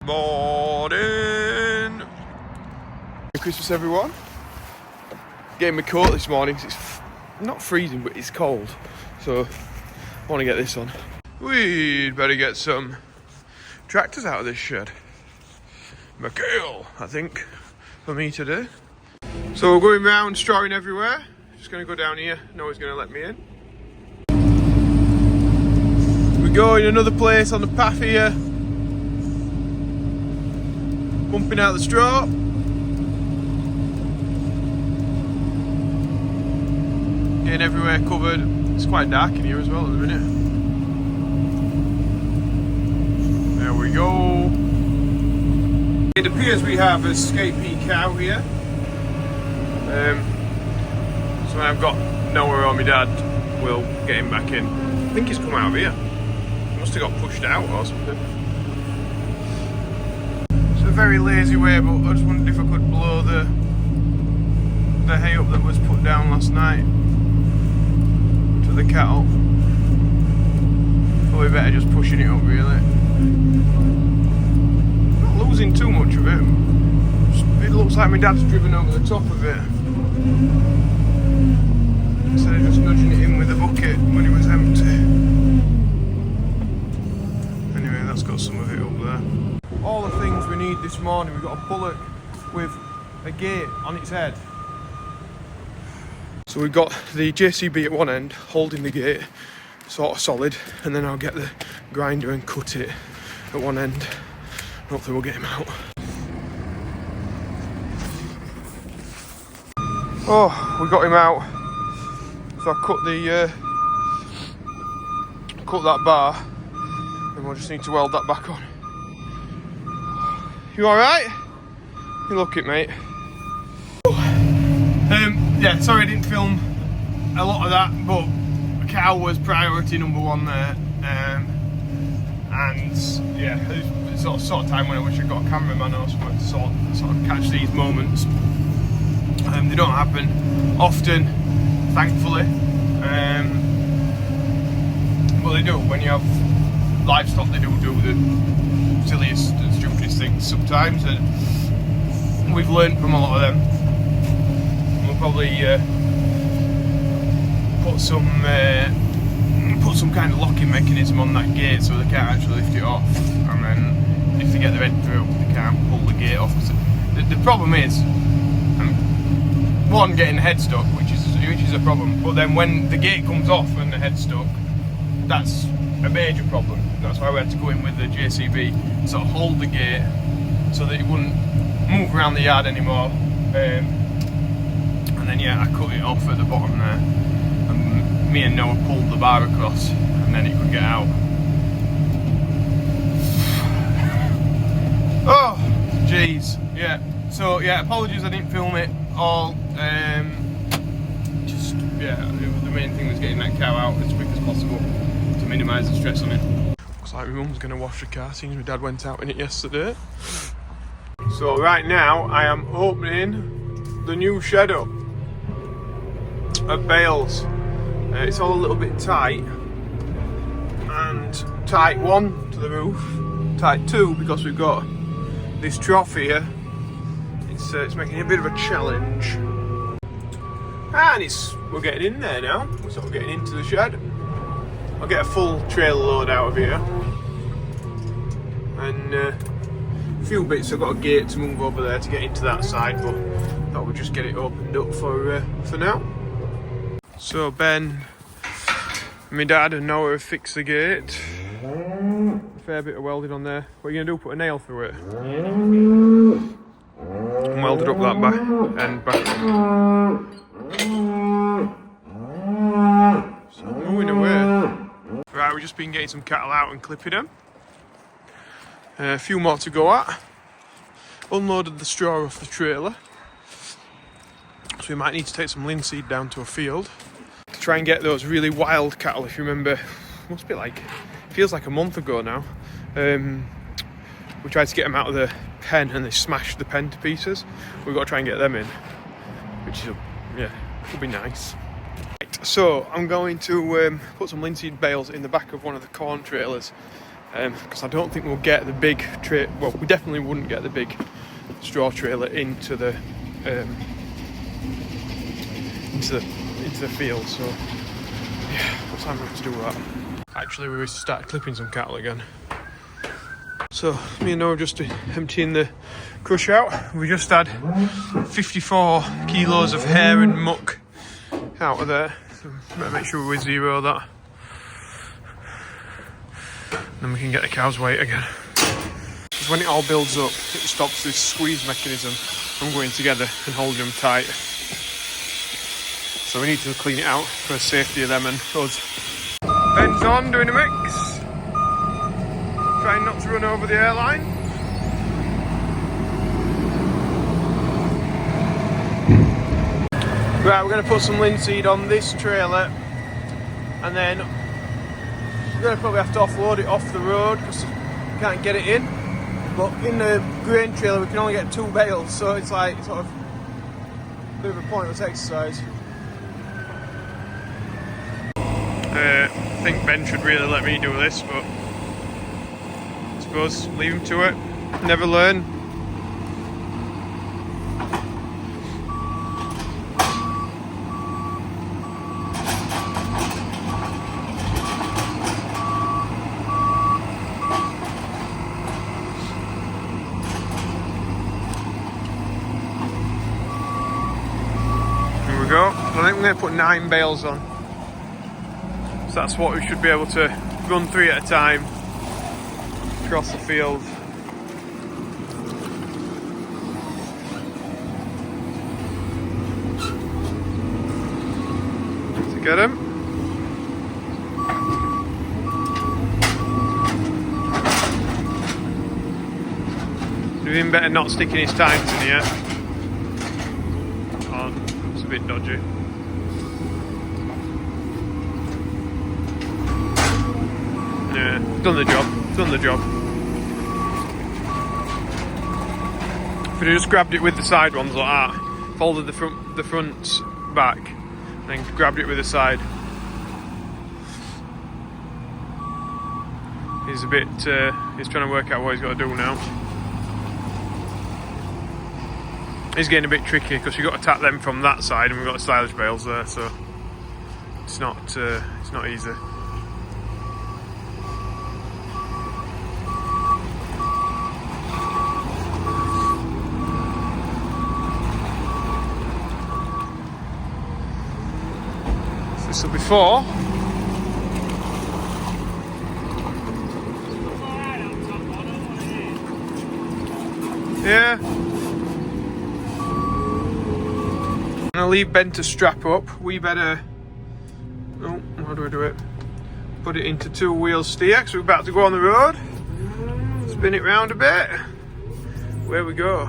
morning. Merry Christmas, everyone. Getting my coat this morning because it's not freezing, but it's cold. So I want to get this on. We'd better get some tractors out of this shed. McHale, I think, for me today. So we're going round strawing everywhere. Just going to go down here. No one's going to let me in. We go in another place on the path here. Pumping out the straw. Getting everywhere covered. It's quite dark in here as well at the minute. There we go. It appears we have a escapee cow here. So I've got Noah or my dad will get him back in. I think he's come out of here. He must have got pushed out or something. It's a very lazy way, but I just wondered if I could blow the hay up that was put down last night to the cattle. Probably better just pushing it up, really. Not losing too much of it. It looks like my dad's driven over the top of it. Instead of just nudging it in with a bucket when it was empty. Anyway, that's got some of it up there. All the things we need this morning. We've got a bullock with a gate on its head. So we've got the JCB at one end holding the gate sort of solid, and then I'll get the grinder and cut it at one end. Hopefully we'll get him out. Oh, we got him out. So I cut that bar, and we'll just need to weld that back on. You alright? You look it, mate. Yeah, sorry I didn't film a lot of that, but the cow was priority number one there. And yeah, it's sort of time when I wish I got a cameraman or something to sort of catch these moments. They don't happen often, thankfully, but they do. When you have livestock, they do the silliest and stupidest things sometimes, and we've learned from a lot of them. We'll probably put some kind of locking mechanism on that gate so they can't actually lift it off, and then if they get their head through, they can't pull the gate off. The problem is, one, getting the head stuck, which is a problem, but then when the gate comes off and the head's stuck, that's a major problem. That's why we had to go in with the JCB, sort of hold the gate so that it wouldn't move around the yard anymore. And then yeah, I cut it off at the bottom there, and me and Noah pulled the bar across, and then it could get out. Oh, jeez, yeah. So yeah, apologies I didn't film it all. Just yeah, the main thing was getting that cow out as quick as possible to minimise the stress on it. Looks like my mum's going to wash the car, since my dad went out in it yesterday. So right now I am opening the new shed up of bales. It's all a little bit tight, and tight one to the roof, tight two because we've got this trough here. It's making it a bit of a challenge, and we're getting in there now. We're sort of getting into the shed. I'll get a full trailer load out of here, and a few bits. I've got a gate to move over there to get into that side, but thought we'd just get it opened up for now. So Ben, my dad and Noah have fixed the gate. A fair bit of welding on there. What are you going to do, put a nail through it? And welded up that back end back. So moving away. Right, we've just been getting some cattle out and clipping them. A few more to go at. Unloaded the straw off the trailer. So we might need to take some linseed down to a field to try and get those really wild cattle. If you remember, must be like, feels like a month ago now. We tried to get them out of the pen and they smashed the pen to pieces. We've got to try and get them in, which is, yeah, would be nice. Right, so I'm going to put some linseed bales in the back of one of the corn trailers because I don't think we'll get the big well, we definitely wouldn't get the big straw trailer into the field. So yeah, what's time to do that? Actually, we started clipping some cattle again. So me and Noah just emptying the crush out. We just had 54 kilos of hair and muck out of there. So better make sure we zero that. Then we can get the cow's weight again. Because when it all builds up, it stops this squeeze mechanism from going together and holding them tight. So we need to clean it out for the safety of them and us. Ben's on doing a mix. Trying not to run over the airline. Right, we're going to put some linseed on this trailer, and then we're going to probably have to offload it off the road because we can't get it in. But in the grain trailer we can only get 2 bales, so it's like sort of a bit of a pointless exercise. I think Ben should really let me do this, but I suppose leave him to it. Never learn. Here we go. I think we're going to put 9 bales on. So that's what we should be able to run 3 at a time across the field. To get him. Doing better not sticking his tines in here. Oh, it's a bit dodgy. Yeah, done the job. Done the job. If we'd just grabbed it with the side ones like that, folded the fronts back, then grabbed it with the side. He's a bit. He's trying to work out what he's got to do now. He's getting a bit tricky because you've got to tap them from that side, and we've got the silage bales there, so it's not easy. So before, yeah, I'm gonna leave Ben to strap up. We better, oh, how do I do it? Put it into 2-wheel steer, because we're about to go on the road. Spin it round a bit. Where we go?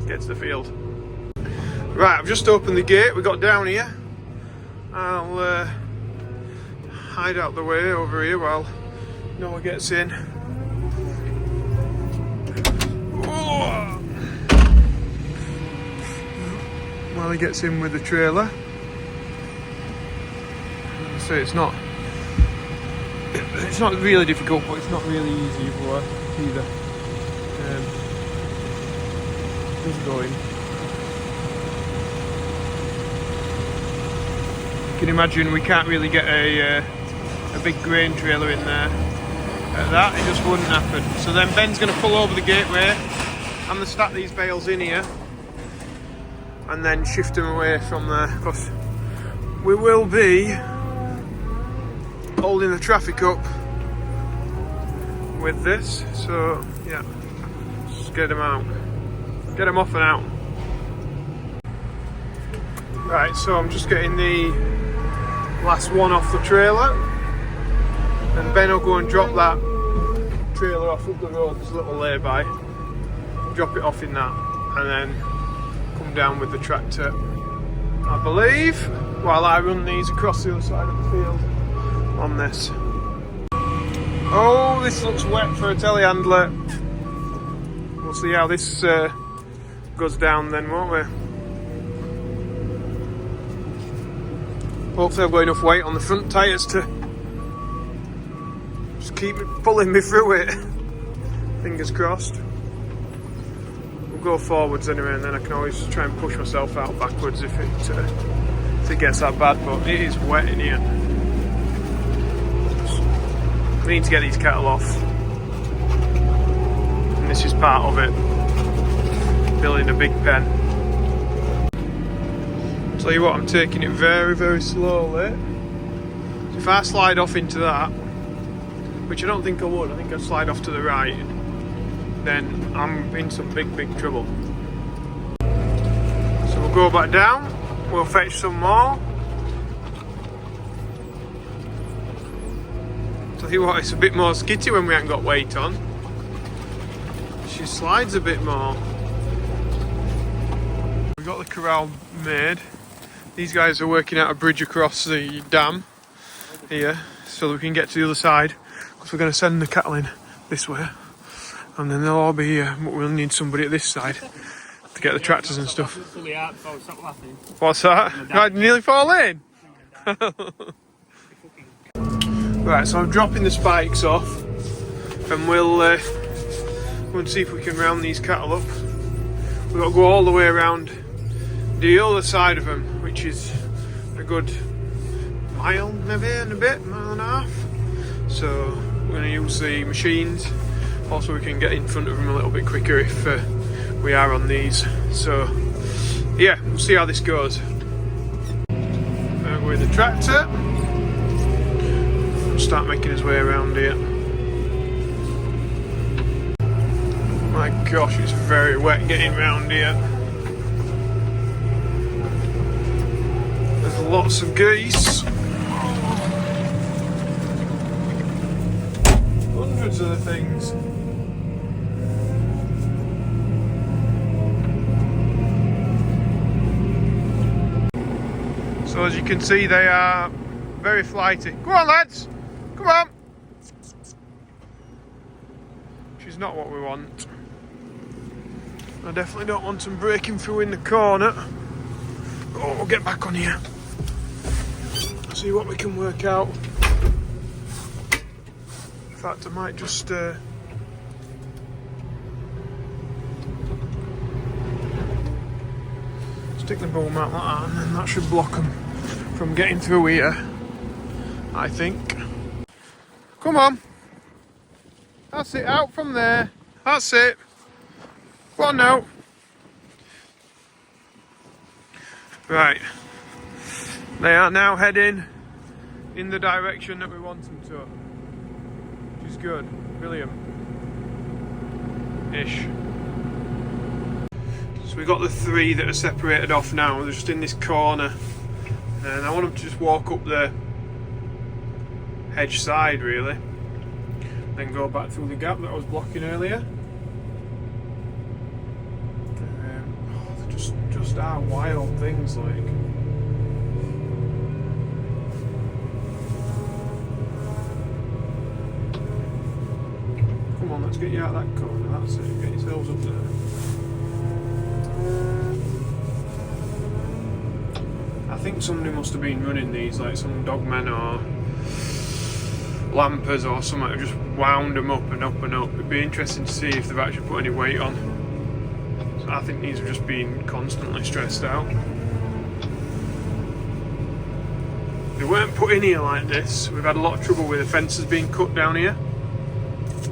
Get to the field. Right, I've just opened the gate. We got down here. I'll hide out the way over here while Noah gets in. Oh. While he gets in with the trailer. So it's not really difficult, but it's not really easy either. Just going. You can imagine we can't really get a big grain trailer in there at that, it just wouldn't happen. So then Ben's going to pull over the gateway. I'm going to stack these bales in here and then shift them away from there, because we will be holding the traffic up with this. So yeah, just get them out, get them off and out. Right, so I'm just getting the last one off the trailer, and Ben will go and drop that trailer off up the road. There's a little lay-by, drop it off in that, and then come down with the tractor, I believe, while I run these across the other side of the field on this. Oh, this looks wet for a telehandler. We'll see how this goes down then, won't we? Hopefully I've got enough weight on the front tyres to Just keep pulling me through it. Fingers crossed. We'll go forwards anyway, and then I can always try and push myself out backwards if it gets that bad. But it is wet in here. We need to get these cattle off. And this is part of it. Building a big pen. Tell you what, I'm taking it very, very slowly. So if I slide off into that, which I don't think I would, I think I'd slide off to the right, then I'm in some big, big trouble. So we'll go back down, we'll fetch some more. Tell you what, it's a bit more skitty when we haven't got weight on. She slides a bit more. We've got the corral made. These guys are working out a bridge across the dam here so that we can get to the other side, because we're going to send the cattle in this way, and then they'll all be here, but we'll need somebody at this side to get the tractors and stuff. What's that? Right, nearly fall in? Right, so I'm dropping the spikes off, and we'll go and see if we can round these cattle up. We've got to go all the way around the other side of them, which is a good mile, maybe, and a bit, mile and a half. So we're going to use the machines. Also, we can get in front of them a little bit quicker if we are on these. So yeah, we'll see how this goes. We're in the tractor. We'll start making his way around here. My gosh, it's very wet getting round here. There's lots of geese. Hundreds of the things. So as you can see, they are very flighty. Come on, lads! Come on! Which is not what we want. I definitely don't want them breaking through in the corner. Oh, we'll get back on here. See what we can work out. In fact, I might just stick the boom out like that, and then that should block them from getting through here, I think. Come on. That's it, out from there. That's it. Go on now. Right. They are now heading in the direction that we want them to. Which is good. Brilliant. Ish. So we've got the three that are separated off now. They're just in this corner. And I want them to just walk up the hedge side, really. Then go back through the gap that I was blocking earlier. They just are wild things, like. Come on, let's get you out of that corner. That's it. Get yourselves up there. I think somebody must have been running these, like some dogmen or lampers or something, have just wound them up and up and up. It'd be interesting to see if they've actually put any weight on. So I think these have just been constantly stressed out. They weren't put in here like this. We've had a lot of trouble with the fences being cut down here.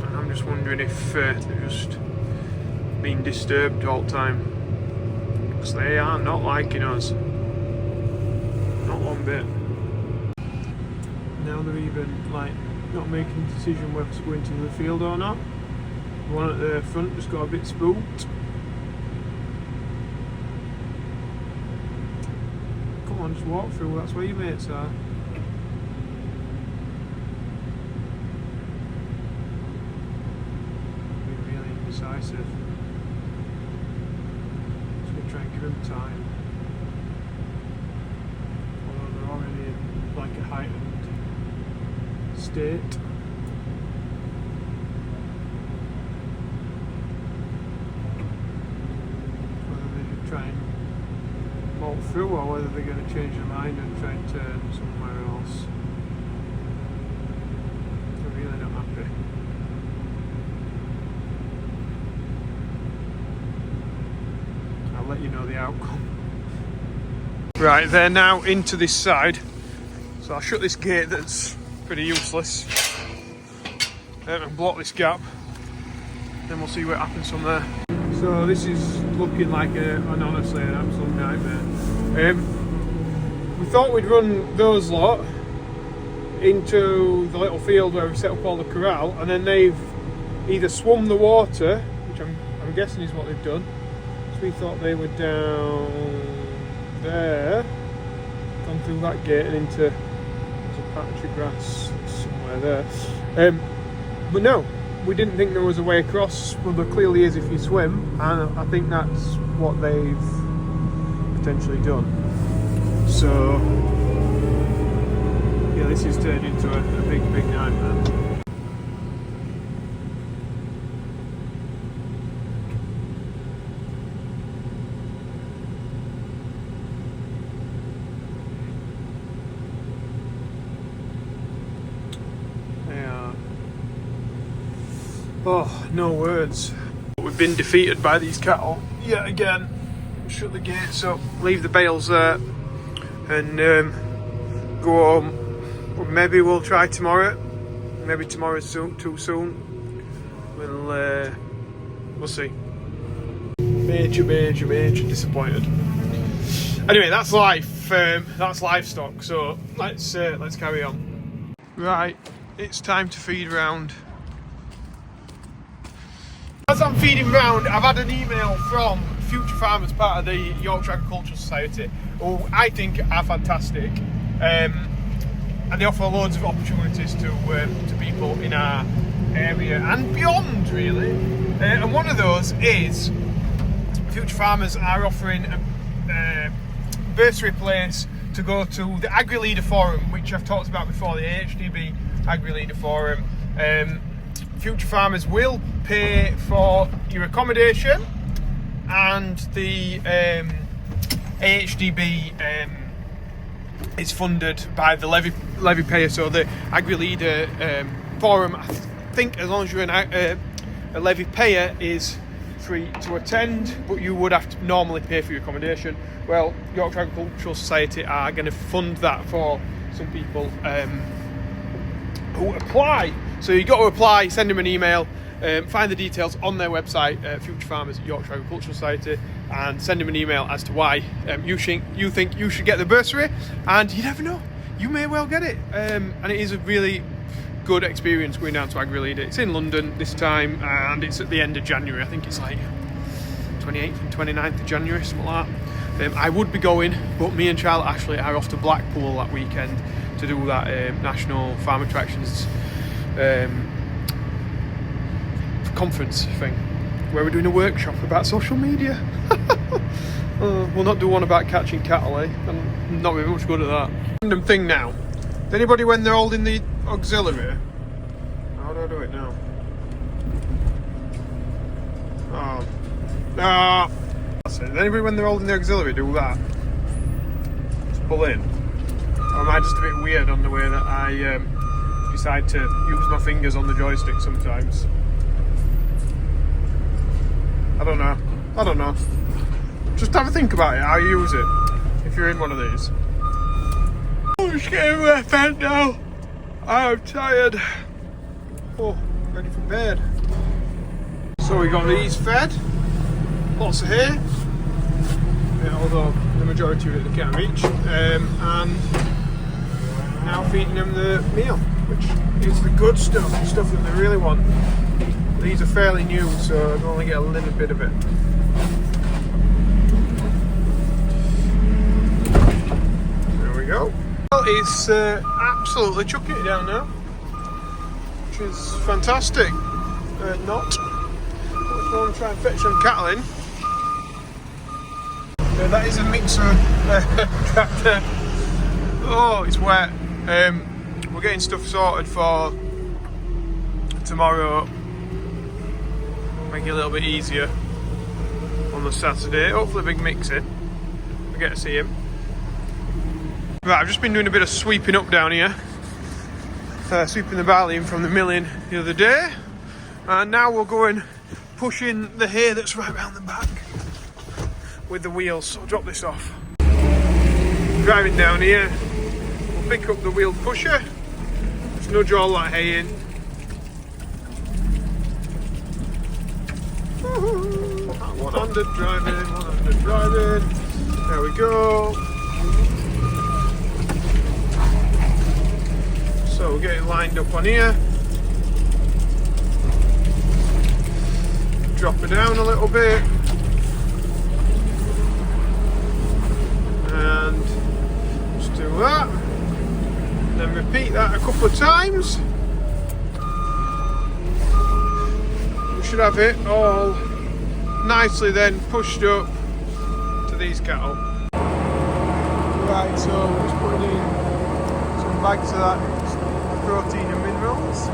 And I'm just wondering if they're just being disturbed all the time. Because they are not liking us. Not one bit. Now they're even like not making a decision whether to go into the field or not. The one at the front just got a bit spooked. Come on, just walk through, that's where your mates are. Be really indecisive. Just gonna try and give them time. Although they're already in like a heightened state. Whether they try and bolt through or whether they're going to change their mind and try and turn somewhere else. I really don't have I'll let you know the outcome. Right, they're now into this side, so I'll shut this gate that's pretty useless and block this gap, then we'll see what happens from there. So this is looking like honestly an absolute nightmare. We thought we'd run those lot into the little field where we set up all the corral, and then they've either swum the water, which I'm guessing is what they've done. So we thought they were down there, gone through that gate and into, there's a patch of grass somewhere there. But no, we didn't think there was a way across. Well, there clearly is if you swim, and I think that's what they've potentially done. So yeah, this has turned into a big nightmare. Oh, no words. We've been defeated by these cattle yet again. Shut the gates up, leave the bales there, and go home. Or maybe we'll try tomorrow. Maybe tomorrow's too soon. We'll see. Major disappointed. Anyway, that's life. That's livestock. So let's carry on. Right, it's time to feed round. As I'm feeding round, I've had an email from Future Farmers, part of the Yorkshire Agricultural Society, who I think are fantastic, and they offer loads of opportunities to people in our area and beyond, really. And one of those is Future Farmers are offering a bursary place to go to the Agri Leader Forum, which I've talked about before, the AHDB Agri Leader Forum. Future Farmers will pay for your accommodation, and the AHDB is funded by the levy payer. So the Agri Leader Forum, I think, as long as you're a levy payer, is free to attend, but you would have to normally pay for your accommodation. Well, Yorkshire Agricultural Society are going to fund that for some people who apply. So you've got to apply, send them an email, find the details on their website, Future Farmers Yorkshire Agricultural Society, and send them an email as to why you think you should get the bursary, and you never know, you may well get it. And it is a really good experience going down to Agri Leader. It's in London this time, and it's at the end of January. I think it's like 28th and 29th of January, something like that. I would be going, but me and Charlotte Ashley are off to Blackpool that weekend to do that National Farm Attractions conference thing, where we're doing a workshop about social media. We'll not do one about catching cattle, eh? I'm not very much good at that. Random thing now. Does anybody, when they're holding the auxiliary, how do I do it now? Oh. Ah. That's it. Does anybody, when they're holding the auxiliary, do that? Just pull in. Or am I just a bit weird on the way that I decide to use my fingers on the joystick sometimes? I don't know. Just have a think about it, how you use it, if you're in one of these. I'm just getting my fed now. I'm tired. Oh, ready for bed. So we got these fed. Lots of hay. Yeah, although the majority of it they can't reach. And now feeding them the meal, which is the good stuff, the stuff that they really want. These are fairly new, so I only get a little bit of it. There we go. Well, it's absolutely chucking it down now, which is fantastic. Not. If I want to try and fetch some cattle in. That is a mixer tractor. Oh, it's wet. We're getting stuff sorted for tomorrow. Make it a little bit easier on the Saturday. Hopefully big mixing. We get to see him. Right, I've just been doing a bit of sweeping up down here. Sweeping the barley in from the milling the other day. And now we're going pushing the hay that's right round the back. with the wheels. So I'll drop this off. Driving down here, we'll pick up the wheel pusher, just nudge all that hay in. One-handed driving, there we go. So we'll get it lined up on here. Drop it down a little bit. And just do that. Then repeat that a couple of times. We should have it all nicely then pushed up to these cattle. Right, so we're just putting in some bags of that protein and minerals.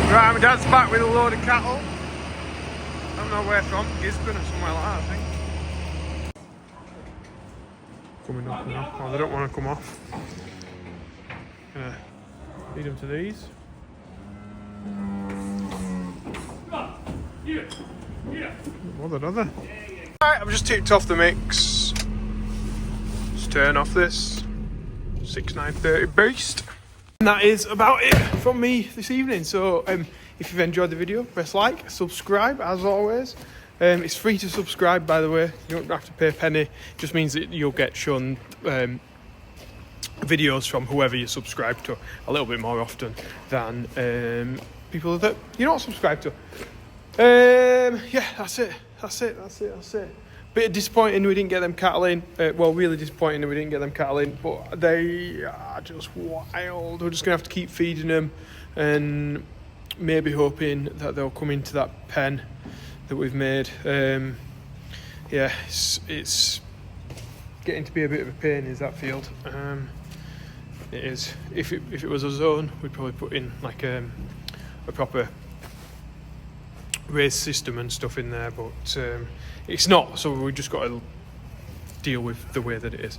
Right, my dad's back with a load of cattle. I don't know where from, Gisborne or somewhere like that, I think. Coming up now. Oh, they don't want to come off. Gonna lead them to these. What are they? Right, I've just ticked off the mix. Just turn off this 6930 beast. And that is about it from me this evening. So if you've enjoyed the video, press like, subscribe as always. It's free to subscribe, by the way. You don't have to pay a penny. It just means that you'll get shown videos from whoever you subscribe to a little bit more often than people that you don't subscribe to. Yeah, that's it. Bit disappointing we didn't get them cattle in. Well, really disappointing that we didn't get them cattle in, but they are just wild. We're just going to have to keep feeding them and maybe hoping that they'll come into that pen that we've made. Yeah, it's getting to be a bit of a pain, is that field. It is. If it was a zone, we'd probably put in like a proper raised system and stuff in there, but it's not, so we've just got to deal with the way that it is,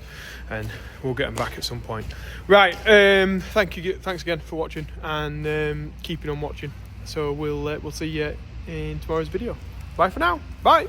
and we'll get them back at some point. Right, thanks again for watching and keeping on watching. So we'll see you in tomorrow's video. Bye for now. Bye.